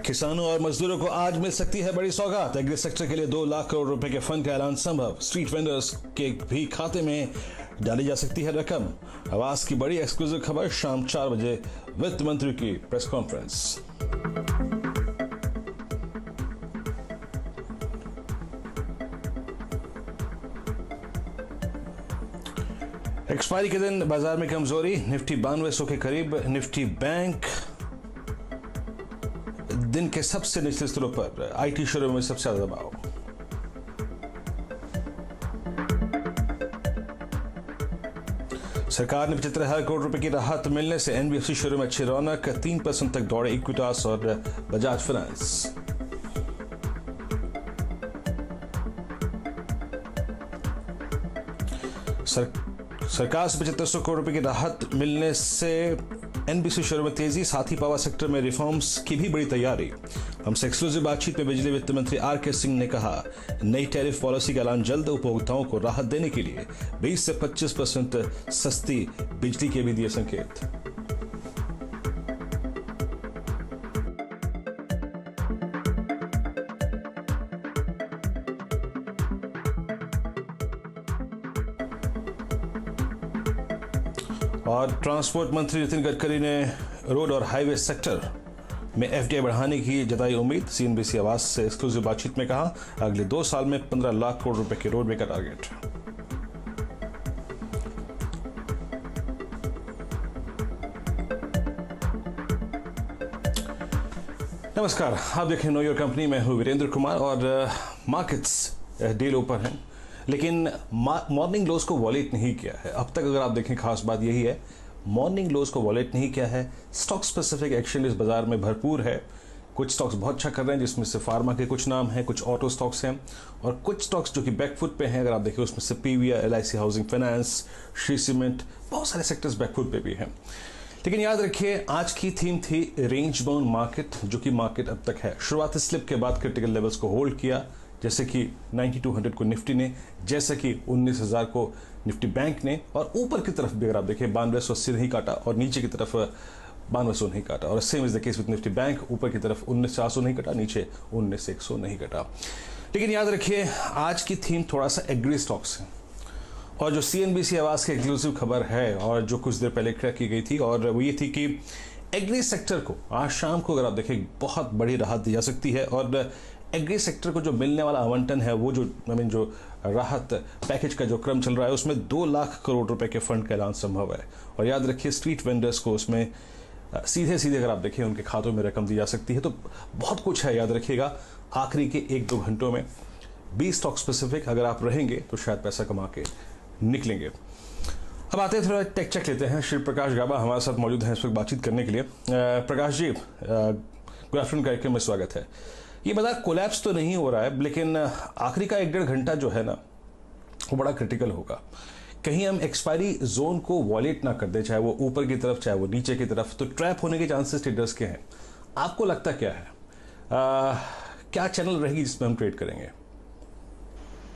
किसानों और मजदूरों को आज मिल सकती है बड़ी सौगात। एग्री सेक्टर के लिए 2 लाख करोड़ रुपए के फंड का ऐलान संभव। स्ट्रीट वेंडर्स के भी खाते में डाली जा सकती है रकम। आवास की बड़ी एक्सक्लूसिव खबर शाम 4 बजे वित्त मंत्री की प्रेस कॉन्फ्रेंस। एक्सपायरी के दिन बाजार में कमजोरी, निफ्टी 9200 के करीब। निफ्टी बैंक दिन के सबसे निचले स्तरों पर। आईटी शेयरों में सबसे ज्यादा दबाव। सरकार ने 75,000 करोड़ रुपए की राहत मिलने से एनबीएफसी शेयरों में अच्छी रौनक। 3% तक दौड़े इक्विटास और बजाज फाइनेंस। सरकार से 7500 करोड़ रुपए की राहत मिलने से एनबीएफसी शेयरों में तेजी। साथ ही पावर सेक्टर में रिफॉर्म्स की भी बड़ी तैयारी। हमसे एक्सक्लूसिव बातचीत में बिजली वित्त मंत्री आर.के. सिंह ने कहा, नई टैरिफ पॉलिसी का ऐलान जल्द। उपभोक्ताओं को राहत देने के लिए 20 से 25% सस्ती बिजली के भी दिए संकेत। और ट्रांसपोर्ट मंत्री नितिन गडकरी ने रोड और हाईवे सेक्टर में एफडीआई बढ़ाने की जताई उम्मीद। सीएनबीसी आवास से एक्सक्लूसिव बातचीत में कहा, अगले 2 साल में 15 लाख करोड़ रुपए के रोडवे का टारगेट। नमस्कार, आप देखें नो योर कंपनी। मैं हूं वीरेंद्र कुमार और मार्केट्स डे लो पर हैं, लेकिन मॉर्निंग लोज को वॉलेट नहीं किया है अब तक। अगर आप देखें, खास बात यही है, मॉर्निंग लोज को वॉलेट नहीं किया है। स्टॉक स्पेसिफिक एक्शन इस बाजार में भरपूर है। कुछ स्टॉक्स बहुत अच्छा कर रहे हैं, जिसमें से फार्मा के कुछ नाम हैं, कुछ ऑटो स्टॉक्स हैं, और कुछ स्टॉक्स जो कि बैकफुट पे हैं। अगर आप देखें, उसमें से PVR, LIC housing finance, Shri cement, बहुत सारे सेक्टर्स बैकफुट पे भी हैं। लेकिन याद रखिए, आज की थीम थी रेंज बाउंड मार्केट, जो कि मार्केट अब तक है। शुरुआती स्लिप के बाद क्रिटिकल लेवल्स को होल्ड किया, जैसे कि 9200 को निफ्टी ने, जैसे कि 19,000 को निफ्टी बैंक ने, और ऊपर की तरफ भी अगर आप देखें 9280 नहीं काटा, और नीचे की तरफ 9200 नहीं काटा। और same is the case with Nifty bank, ऊपर की तरफ 19,400 नहीं कटा, नीचे 19,100 नहीं कटा। लेकिन याद रखिए, आज की थीम थोड़ा सा एग्री स्टॉक्स है, और जो सीएनबीसी आवास की एक्सक्लूसिव खबर है और जो कुछ देर पहले क्रैक की गई थी, और वो ये थी कि एग्री सेक्टर को आज शाम को अगर आप देखें बहुत बड़ी राहत दी जा सकती है। और एग्री सेक्टर को जो मिलने वाला आवंटन है, वो जो जो राहत पैकेज का जो क्रम चल रहा है, उसमें 2 लाख करोड़ रुपए के फंड का ऐलान संभव है। और याद रखिए, स्ट्रीट वेंडर्स को उसमें सीधे अगर आप देखें उनके खातों में रकम दी जा सकती है। तो बहुत कुछ है, याद रखिएगा। आखिरी के 1-2 घंटों में 20 स्टॉक स्पेसिफिक अगर आप रहेंगे तो शायद पैसा कमा के निकलेंगे। अब आते हैं, थोड़ा टेक चेक लेते हैं। श्री प्रकाश गाबा हमारे साथ मौजूद हैं इस वक्त बातचीत करने के लिए। प्रकाश जी, गुड आफ्टरनून कार्यक्रम में स्वागत है। ये बाजार कोलैप्स तो नहीं हो रहा है, लेकिन आखिरी का 1-1.5 घंटा जो है ना, वो बड़ा क्रिटिकल होगा। कहीं हम एक्सपायरी जोन को वॉलेट ना कर दे, चाहे वो ऊपर की तरफ चाहे वो नीचे की तरफ, तो ट्रैप होने के चांसेस ट्रेडर्स के हैं। आपको लगता क्या है, क्या चैनल रहेगी जिसमें हम ट्रेड करेंगे?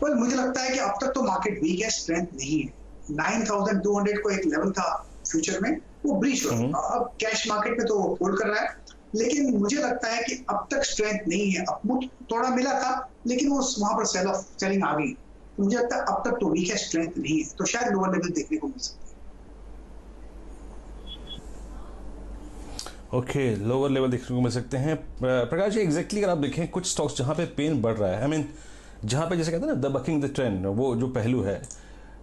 well, मुझे लगता है कि अब तक तो मार्केट वीक है, स्ट्रेंथ नहीं है। 9,200 को एक लेवल था फ्यूचर में, वो ब्रीच हुआ। अब कैश मार्केट में तो होल्ड कर रहा है, लेकिन मुझे लगता है कि अब तक स्ट्रेंथ नहीं है। अपमूव थोड़ा मिला था, लेकिन वो वहां पर सेलिंग आ गई। तो मुझे लगता है अब तक तो वीक है, स्ट्रेंथ नहीं है, तो शायद लोअर लेवल देखने को मिल सकता है। ओके, लोअर लेवल देखने को मिल सकते हैं। प्रकाश जी, एग्जैक्टली अगर आप देखें, कुछ स्टॉक्स जहां पे पेन बढ़ रहा है, आई मीन जहां पे जैसे कहते हैं ना, द बकिंग द ट्रेंड, वो जो पहलू है,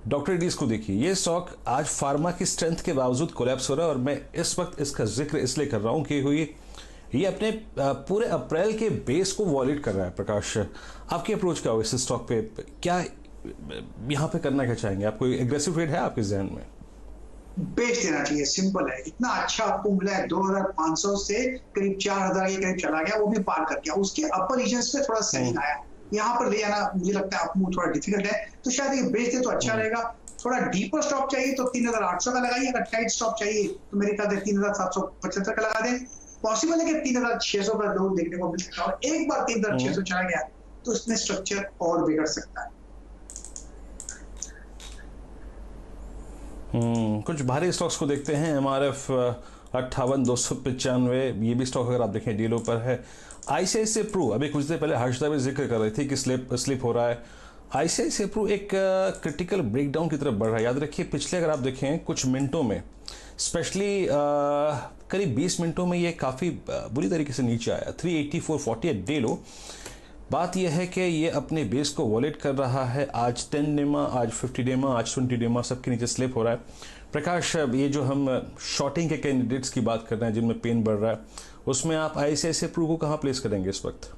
डॉक्टर रेड्डीज को देखिए। ये स्टॉक आज फार्मा की स्ट्रेंथ के बावजूद कोलैप्स हो रहा है, और मैं इस वक्त इसका जिक्र इसलिए कर रहा हूं कि ये अपने पूरे अप्रैल के बेस को वॉलेट कर रहा है। प्रकाश, आपकी अप्रोच क्या होगी इस स्टॉक पे? क्या यहाँ पे करना क्या चाहेंगे आप? कोई एग्रेसिव ट्रेड है आपके जहन में? बेच देना चाहिए, सिंपल है। इतना अच्छा आपको मिला है, 2,500 से करीब 4,000 के करीब चला गया, वो भी पार कर गया। उसके अपर रीजन्स पे थोड़ा सेलिंग आया, यहाँ पर ले आना मुझे लगता है आपको थोड़ा डिफिकल्ट है, तो शायद ये बेच दे तो अच्छा रहेगा। थोड़ा डीपर स्टॉप चाहिए तो 3,800 का लगाइए, अगर टाइट स्टॉप चाहिए तो मेरे ख्याल से 3,775 का लगा दें। पॉसिबल है कि 3,600 का लोड देखने को मिल सकता है, और एक बार 3,600 चला गया तो इसमें स्ट्रक्चर और बिगड़ सकता है। कुछ भारी स्टॉक्स को देखते हैं। एमआरएफ 58,295 ये भी स्टॉक अगर आप देखें डीलों पर है। आईसीआईसीआई प्रू, अभी कुछ देर पहले हर्षदा भी जिक्र कर रही थी कि स्लिप हो रहा है। आईसीआईसीआई प्रू एक क्रिटिकल ब्रेकडाउन की तरफ बढ़ रहा है। याद रखिए पिछले अगर आप देखें कुछ मिनटों में, स्पेशली करीब 20 मिनटों में ये काफ़ी बुरी तरीके से नीचे आया, 384.40 डे लो। बात यह है कि ये अपने बेस को वॉलेट कर रहा है। आज 10 डेमा, आज 50 डेमा, आज 20 डेमा, सबके नीचे स्लिप हो रहा है। प्रकाश, ये जो हम शॉर्टिंग के कैंडिडेट्स की बात कर रहे हैं जिनमें पेन बढ़ रहा है, उसमें आप आईसीआईसीआई प्रू को कहाँ प्लेस करेंगे इस वक्त?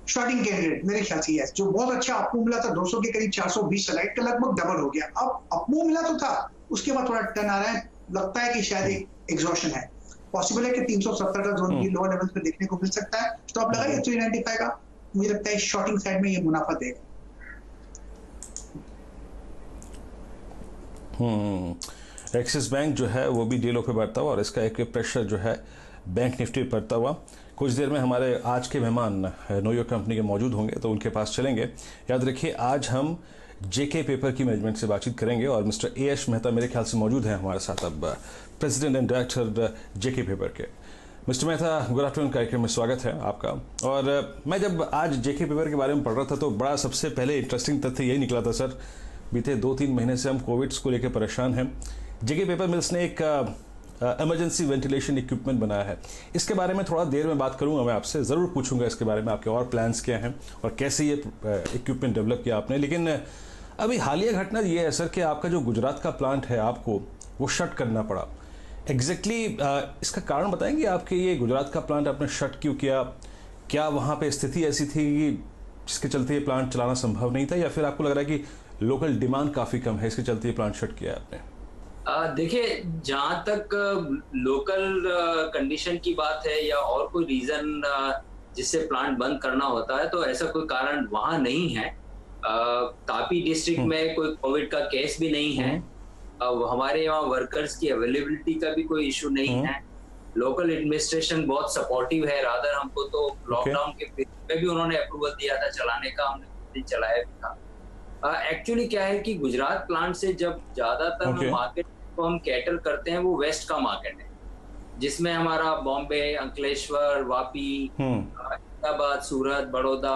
शॉर्टिंग कैंडिडेट मेरे ख्याल से जो बहुत अच्छा अपमूव मिला था 200 के करीब 420 चला, का लगभग डबल हो गया। अब अपमूव मिला तो था, उसके बाद थोड़ा टर्न आ रहा है, लगता है कि शायद एक एग्जॉशन है। पॉसिबल है कि 370 का जोन भी लोअर लेवल पे देखने को मिल सकता है। स्टॉप लगाइए 395 का, मुझे लगता है शॉर्टिंग साइड में ये मुनाफा देगा। एक्सिस बैंक जो है वो भी डीलों पे बढ़ता हुआ और इसका एक प्रेशर जो है बैंक निफ्टी पे पड़ता हुआ। कुछ देर में हमारे आज के मेहमान नो योर कंपनी के मौजूद होंगे तो उनके पास चलेंगे। याद रखिए आज हम जेके पेपर की मैनेजमेंट से बातचीत करेंगे और मिस्टर एएस मेहता मेरे ख्याल से मौजूद हैं हमारे साथ, अब president and director JK paper के। मिस्टर मेहता, गुड आफ्टरनून, कार्यक्रम में स्वागत है आपका। और मैं जब आज जेके पेपर के बारे में पढ़ रहा था तो बड़ा सबसे पहले इंटरेस्टिंग तथ्य यही निकला था सर, बीते 2-3 महीने से हम कोविड को लेकर परेशान हैं। जेके पेपर मिल्स ने एक इमरजेंसी वेंटिलेशन इक्विपमेंट बनाया है। इसके बारे में थोड़ा देर में बात करूंगा, मैं आपसे ज़रूर पूछूंगा इसके बारे में, आपके और प्लान्स क्या हैं और कैसे ये इक्विपमेंट डेवलप किया आपने। लेकिन अभी हालिया घटना ये है सर कि आपका जो गुजरात का प्लांट है आपको वो शट करना पड़ा। एग्जैक्टली इसका कारण बताएंगे आपके, ये गुजरात का प्लांट आपने शट क्यों किया? क्या वहाँ पर स्थिति ऐसी थी जिसके चलते ये प्लांट चलाना संभव नहीं था, या फिर आपको लग रहा है कि लोकल डिमांड काफ़ी कम है इसके चलते ये प्लांट शट किया आपने? देखिए, जहां तक लोकल कंडीशन की बात है या और कोई रीजन जिससे प्लांट बंद करना होता है, तो ऐसा कोई कारण वहां नहीं है। तापी डिस्ट्रिक्ट में कोई कोविड का केस भी नहीं है। हमारे यहाँ वर्कर्स की अवेलेबिलिटी का भी कोई इशू नहीं है। लोकल एडमिनिस्ट्रेशन बहुत सपोर्टिव है। रादर हमको तो लॉकडाउन के पीरियड में भी उन्होंने अप्रूवल दिया था चलाने का, हमने चलाया भी था। एक्चुअली क्या है कि गुजरात प्लांट से जब ज्यादातर मार्केट को हम कैटर करते हैं वो वेस्ट का मार्केट है, जिसमें हमारा बॉम्बे, अंकलेश्वर, वापी, अहमदाबाद, सूरत, बड़ौदा,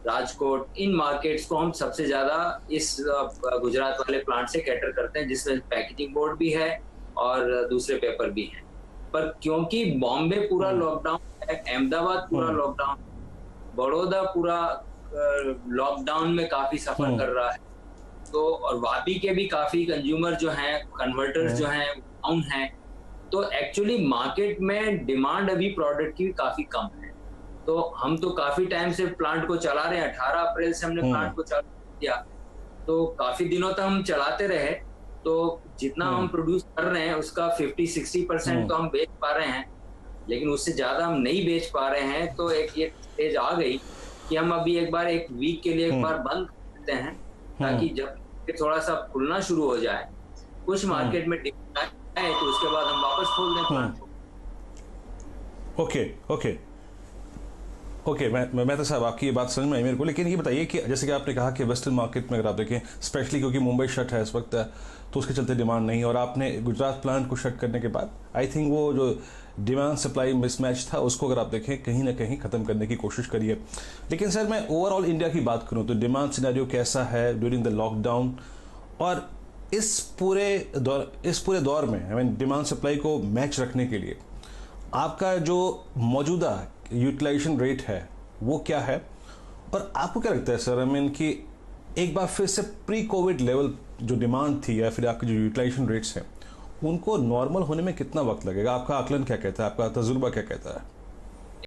राजकोट, इन मार्केट्स को हम सबसे ज्यादा इस गुजरात वाले प्लांट से कैटर करते हैं, जिसमें पैकेजिंग बोर्ड भी है और दूसरे पेपर भी हैं। पर क्योंकि बॉम्बे पूरा लॉकडाउन है, अहमदाबाद पूरा लॉकडाउन, बड़ौदा पूरा लॉकडाउन में काफी सफर कर रहा है, तो और वापी के भी काफी कंज्यूमर जो हैं, कन्वर्टर्स जो हैं डाउन हैं, तो एक्चुअली मार्केट में डिमांड अभी प्रोडक्ट की काफी कम है। तो हम तो काफी टाइम से प्लांट को चला रहे हैं, 18 अप्रैल से हमने प्लांट को चालू किया, तो काफी दिनों तक हम चलाते रहे। तो जितना हम प्रोड्यूस कर रहे हैं उसका 50-60% तो हम बेच पा रहे हैं, लेकिन उससे ज्यादा हम नहीं बेच पा रहे हैं। तो एक स्टेज आ गई कि हम अभी एक बार एक वीक के लिए एक बार बंद करते हैं, ताकि जब थोड़ा सा खुलना शुरू हो जाए, कुछ मार्केट में डिमांड आए, तो उसके बाद हम वापस खोल दें प्लांट को। ओके, मैं तो साहब आपकी ये बात समझ में आई मेरे को। लेकिन ये बताइए कि जैसे कि आपने कहा कि वेस्टर्न मार्केट में अगर आप देखें, स्पेशली क्योंकि मुंबई शट है इस वक्त, तो उसके चलते डिमांड नहीं, और आपने गुजरात प्लांट को शट करने के बाद आई थिंक वो जो डिमांड सप्लाई मिसमैच था उसको अगर आप देखें कहीं ना कहीं ख़त्म करने की कोशिश करिए। लेकिन सर मैं ओवरऑल इंडिया की बात करूं तो डिमांड सिनेरियो कैसा है ड्यूरिंग द लॉकडाउन, और इस पूरे दौर में आई मीन डिमांड सप्लाई को मैच रखने के लिए आपका जो मौजूदा यूटिलाइजेशन रेट है वो क्या है, और आपको क्या लगता है सर आई मीन कि एक बार फिर से प्री कोविड लेवल जो डिमांड थी या फिर आपके जो यूटिलाइजेशन रेट्स हैं उनको नॉर्मल होने में कितना वक्त लगेगा? आपका आकलन क्या कहता है, आपका तजुर्बा क्या कहता है?